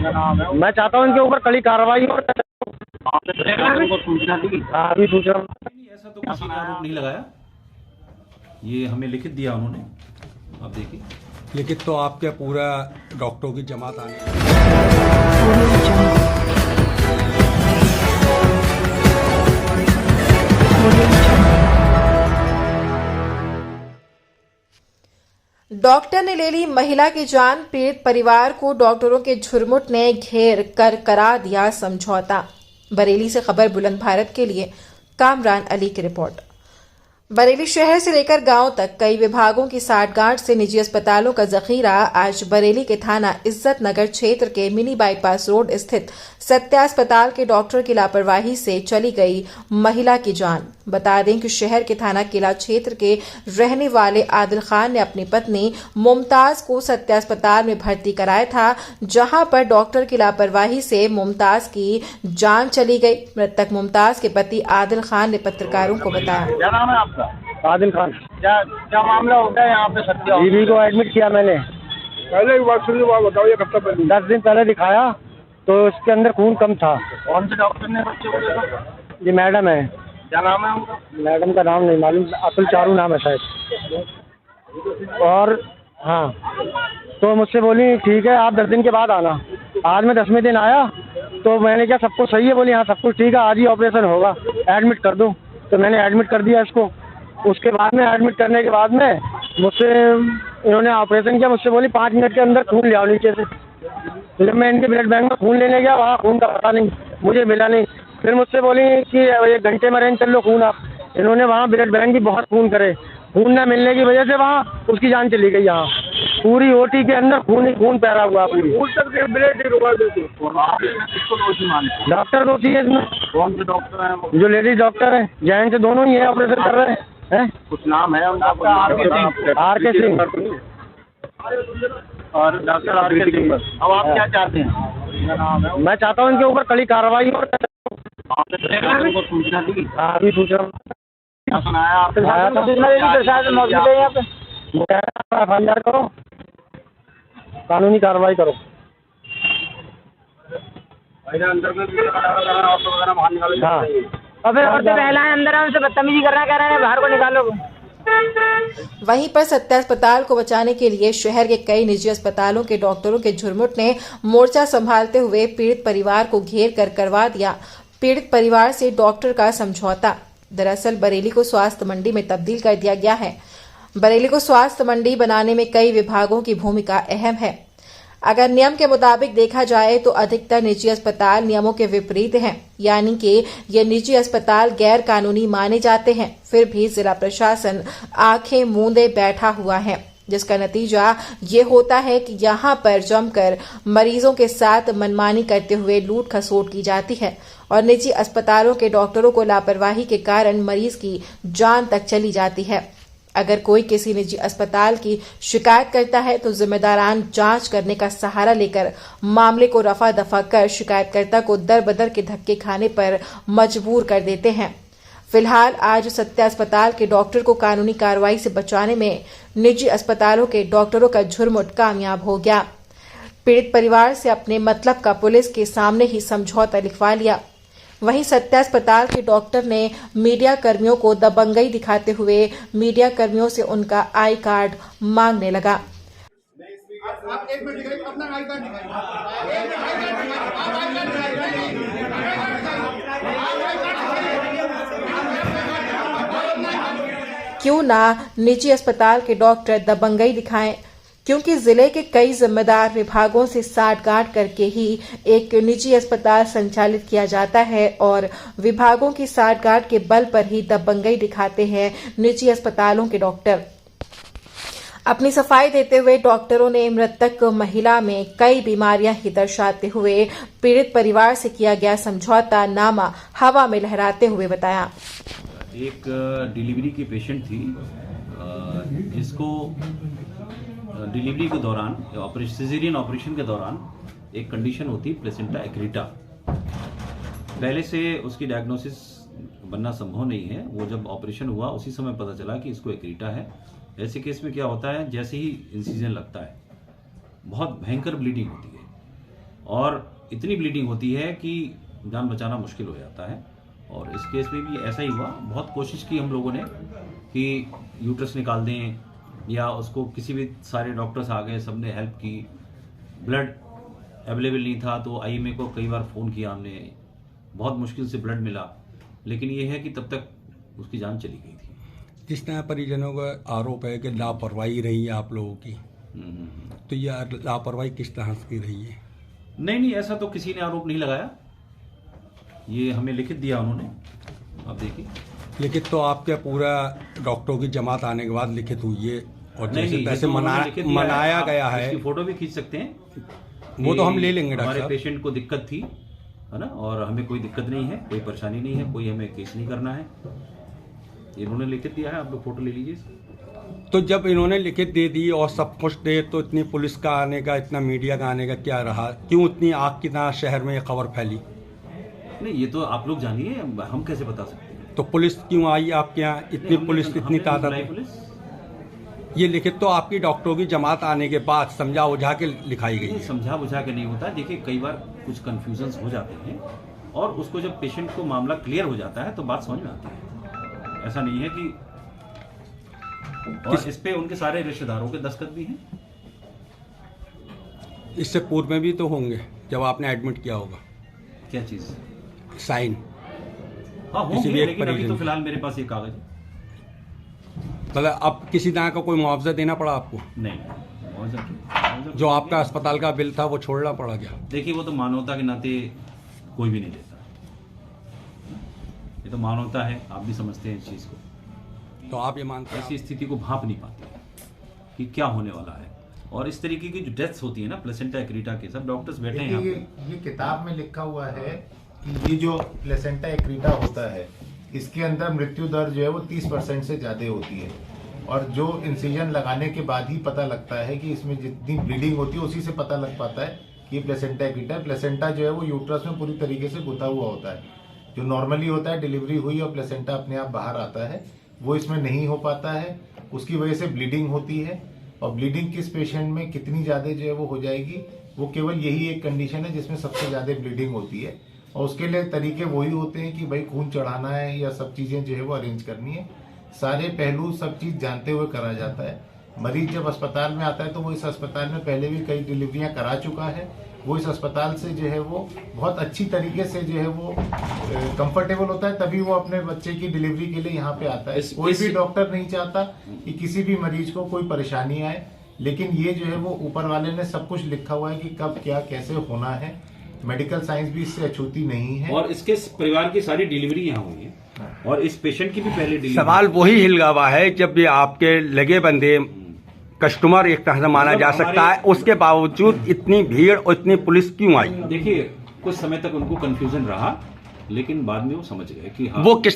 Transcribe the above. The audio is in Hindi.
मैं चाहता हूँ इनके ऊपर कड़ी कार्रवाई हो। अभी पूछ रहा हूँ। ऐसा तो किसी ने आरोप नहीं लगाया, ये हमें लिखित दिया उन्होंने। आप देखिए, लिखित तो आपके पूरा डॉक्टरों की जमात आने। डॉक्टर ने ले ली महिला की जान, पीड़ित परिवार को डॉक्टरों के झुरमुट ने घेर कर करा दिया समझौता। बरेली से खबर बुलंद भारत के लिए कामरान अली की रिपोर्ट। बरेली शहर से लेकर गांव तक कई विभागों की साठगांठ से निजी अस्पतालों का जखीरा आज बरेली के थाना इज्जत नगर क्षेत्र के मिनी बाईपास रोड स्थित सत्या अस्पताल के डॉक्टर की लापरवाही से चली गई महिला की जान। बता दें कि शहर के थाना किला क्षेत्र के रहने वाले आदिल खान ने अपनी पत्नी मुमताज को सत्या अस्पताल में भर्ती कराया था, जहां पर डॉक्टर की लापरवाही से मुमताज की जान चली गई। मृतक मुमताज के पति आदिल खान ने पत्रकारों को बताया। क्या नाम है आपका? आदिल खान। क्या मामला हो गया यहाँ पे सत्या? बीवी को एडमिट किया मैंने। पहले एक बात सुनिए, बात बताओ, ये कब तक पहले? 10 दिन पहले दिखाया तो उसके अंदर खून कम था। कौन से डॉक्टर ने बच्चे को देखा? ये मैडम है। क्या नाम है उनका? मैडम का नाम नहीं मालूम, अतुल चारू नाम है शायद। और हाँ, तो मुझसे बोली ठीक है आप 10 दिन के बाद आना। आज मैं 10वें दिन आया तो मैंने क्या सब कुछ सही है? बोली हाँ सब कुछ ठीक है, आज ही ऑपरेशन होगा, एडमिट कर दो। तो मैंने एडमिट कर दिया इसको। उसके बाद में एडमिट करने के बाद में मुझसे इन्होंने ऑपरेशन किया। मुझसे बोली 5 मिनट के अंदर खून ले आओ नीचे से। तो जब मैं इनके ब्लड बैंक में खून लेने गया, वहाँ खून का पता नहीं, मुझे मिला नहीं। फिर मुझसे बोली कि 1 घंटे में अरेंज कर लो खून आप। इन्होंने वहाँ ब्लड बैंक भी बहुत खून करे, खून न मिलने की वजह से वहाँ उसकी जान चली गई। यहाँ पूरी ओटी के अंदर खून ही खून पैरा हुआ पूरी। डॉक्टर दोषी है इसमें। कौन से डॉक्टर हैं वो? जो लेडीज डॉक्टर है, जेंट्स दोनों ही है, ऑपरेशन कर रहे हैं। कुछ नाम है उनका? आर के सिंह। और डॉक्टर आर के सिंह। अब आप क्या चाहते हैं? मैं चाहता हूँ इनके ऊपर कड़ी कार्रवाई हो। आपने सूचना दी? अभी पूछ रहा हूँ। क्या सुनाया आपने? FIR करो, कानूनी कार्रवाई करो। अंदर में ऑटो वगैरह बाहर निकालो। हाँ, अबे और तो पहला है अंदर हमसे बदतमीजी कर रहा है, कह रहे हैं बाहर को निकालो। वहीं पर सत्या अस्पताल को बचाने के लिए शहर के कई निजी अस्पतालों के डॉक्टरों के झुरमुट ने मोर्चा संभालते हुए पीड़ित परिवार को घेर कर करवा दिया पीड़ित परिवार से डॉक्टर का समझौता। दरअसल बरेली को स्वास्थ्य मंडी में तब्दील कर दिया गया है। बरेली को स्वास्थ्य मंडी बनाने में कई विभागों की भूमिका अहम है। अगर नियम के मुताबिक देखा जाए तो अधिकतर निजी अस्पताल नियमों के विपरीत हैं, यानी कि ये निजी अस्पताल गैर कानूनी माने जाते हैं। फिर भी जिला प्रशासन आंखें मूंदे बैठा हुआ है, जिसका नतीजा ये होता है कि यहाँ पर जमकर मरीजों के साथ मनमानी करते हुए लूट खसोट की जाती है और निजी अस्पतालों के डॉक्टरों को लापरवाही के कारण मरीज की जान तक चली जाती है। अगर कोई किसी निजी अस्पताल की शिकायत करता है तो जिम्मेदारान जांच करने का सहारा लेकर मामले को रफा दफा कर शिकायतकर्ता को दर बदर के धक्के खाने पर मजबूर कर देते हैं। फिलहाल आज सत्या अस्पताल के डॉक्टर को कानूनी कार्रवाई से बचाने में निजी अस्पतालों के डॉक्टरों का झुरमुट कामयाब हो गया। पीड़ित परिवार से अपने मतलब का पुलिस के सामने ही समझौता लिखवा लिया। वहीं सत्या अस्पताल के डॉक्टर ने मीडिया कर्मियों को दबंगई दिखाते हुए मीडिया कर्मियों से उनका आई कार्ड मांगने लगा। आप 1 मिनट दिखाइए, अपना आई कार्ड दिखाइए। क्यों ना निजी अस्पताल के डॉक्टर दबंगई दिखाएं, क्योंकि जिले के कई जिम्मेदार विभागों से साठगांठ करके ही एक निजी अस्पताल संचालित किया जाता है और विभागों की साठगांठ के बल पर ही दबंगई दिखाते हैं निजी अस्पतालों के डॉक्टर। अपनी सफाई देते हुए डॉक्टरों ने मृतक महिला में कई बीमारियां ही दर्शाते हुए पीड़ित परिवार से किया गया समझौता नामा हवा में लहराते हुए बताया। एक डिलीवरी की पेशेंट थी जिसको डिलीवरी के दौरान सिजेरियन ऑपरेशन के दौरान एक कंडीशन होती प्लेसेंटा एक्रीटा। पहले से उसकी डायग्नोसिस बनना संभव नहीं है। वो जब ऑपरेशन हुआ उसी समय पता चला कि इसको एक्रीटा है। ऐसे केस में क्या होता है, जैसे ही इंसिजन लगता है बहुत भयंकर ब्लीडिंग होती है और इतनी ब्लीडिंग होती है कि जान बचाना मुश्किल हो जाता है। और इस केस में भी ऐसा ही हुआ। बहुत कोशिश की हम लोगों ने कि यूट्रस निकाल दें या उसको, किसी भी सारे डॉक्टर्स आ गए, सबने हेल्प की। ब्लड अवेलेबल नहीं था तो आईएमए को कई बार फ़ोन किया हमने, बहुत मुश्किल से ब्लड मिला, लेकिन ये है कि तब तक उसकी जान चली गई थी। जिस तरह परिजनों का आरोप है कि लापरवाही रही है आप लोगों की, तो यह लापरवाही किस तरह की रही है? नहीं, ऐसा तो किसी ने आरोप नहीं लगाया। ये हमें लिखित दिया उन्होंने, आप देखिए। लिखित तो आपके पूरा डॉक्टरों की जमात आने के बाद लिखित हुई है और जैसे ये तैसे तो उन्होंने लिखित दिया मनाया आप गया है। इसकी फोटो भी खींच सकते हैं। वो तो हम ले लेंगे डॉक्टर हमारे साहब। पेशेंट को दिक्कत थी, है ना, और हमें कोई दिक्कत नहीं है, कोई परेशानी नहीं है, कोई हमें केस नहीं करना है। इन्होंने लिखित दिया है, आप लोग फोटो ले लीजिए। तो जब इन्होंने लिखित दे दी और सब कुछ दे, तो इतनी पुलिस का आने का, इतना मीडिया का आने का क्या रहा? क्यों इतनी आग की तरह शहर में ये खबर फैली? नहीं, ये तो आप लोग जानिए, हम कैसे बता सकते हैं। तो पुलिस क्यों आई आपके यहाँ? इतनी पुलिस, इतनी तादाद? पुलिस ये लिखित तो आपकी डॉक्टरों की जमात आने के बाद समझा बुझा के लिखाई गई है। समझा बुझा के नहीं होता। देखिए, कई बार कुछ कंफ्यूजन्स हो जाते हैं और उसको जब पेशेंट को मामला क्लियर हो जाता है तो बात समझ में आती है। ऐसा नहीं है कि, और इस पे उनके सारे रिश्तेदारों के दस्तखत भी हैं। इससे पूर्व में भी तो होंगे जब आपने एडमिट किया होगा, क्या चीज? साइन। हाँ किसी भी होंगे, एक लेकिन अभी परिजन तो की। फिलहाल मेरे पास ये कागज है। मतलब अब किसी तरह का कोई मुआवजा देना पड़ा आपको? नहीं, मुआवजा जो आपका अस्पताल का बिल था वो छोड़ना पड़ा क्या? देखिए, वो तो मानवता के नाते कोई भी नहीं देता। ये तो मानवता है, आप भी समझते हैं इस चीज को। तो आप ये मानते हैं? ऐसी स्थिति को भांप नहीं पाते कि क्या होने वाला है। और इस तरीके की जो डेथ्स होती है ना, प्लेसेंटा एक्रीटा के, सब डॉक्टर्स बैठे हैं यहाँ पे। ये किताब में लिखा हुआ है कि ये जो प्लेसेंटा एक्रीटा होता है, इसके अंदर मृत्यु दर जो है वो 30% से ज्यादा होती है। और जो इंसिजन लगाने के बाद ही पता लगता है कि इसमें जितनी ब्लीडिंग होती है उसी से पता लग पाता है कि प्लेसेंटा एक्रीटा है। प्लेसेंटा जो है वो यूट्रस में पूरी तरीके से गुथा हुआ होता है। जो नॉर्मली होता है, डिलीवरी हुई और प्लेसेंटा अपने आप बाहर आता है, वो इसमें नहीं हो पाता है। उसकी वजह से ब्लीडिंग होती है। और ब्लीडिंग किस पेशेंट में कितनी ज्यादा जो है वो हो जाएगी, वो केवल यही एक कंडीशन है जिसमें सबसे ज्यादा ब्लीडिंग होती है। और उसके लिए तरीके वही होते हैं कि भाई खून चढ़ाना है या सब चीजें जो है वो अरेंज करनी है। सारे पहलू सब चीज जानते हुए करा जाता है। मरीज जब अस्पताल में आता है तो वो इस अस्पताल में पहले भी कई डिलीवरियां करा चुका है। वो इस अस्पताल से जो है वो बहुत अच्छी तरीके से जो है वो कंफर्टेबल होता है, तभी वो अपने बच्चे की डिलीवरी के लिए यहाँ पे आता है। कोई भी डॉक्टर नहीं चाहता कि किसी भी मरीज को कोई परेशानी आए, लेकिन ये जो है वो ऊपर वाले ने सब कुछ लिखा हुआ है कि कब क्या कैसे होना है। मेडिकल साइंस भी इससे अछूती नहीं है। और इसके परिवार की सारी डिलीवरी यहाँ हुई है और इस पेशेंट की भी पहले डिलीवरी। सवाल वही हिलगावा है, जब ये आपके लगे बंदे कस्टमर एक तरह से माना जा सकता है, उसके बावजूद इतनी भीड़ और इतनी पुलिस क्यों आई? देखिए, कुछ समय तक उनको कंफ्यूजन रहा, लेकिन बाद में वो समझ गए कि हाँ, वो किस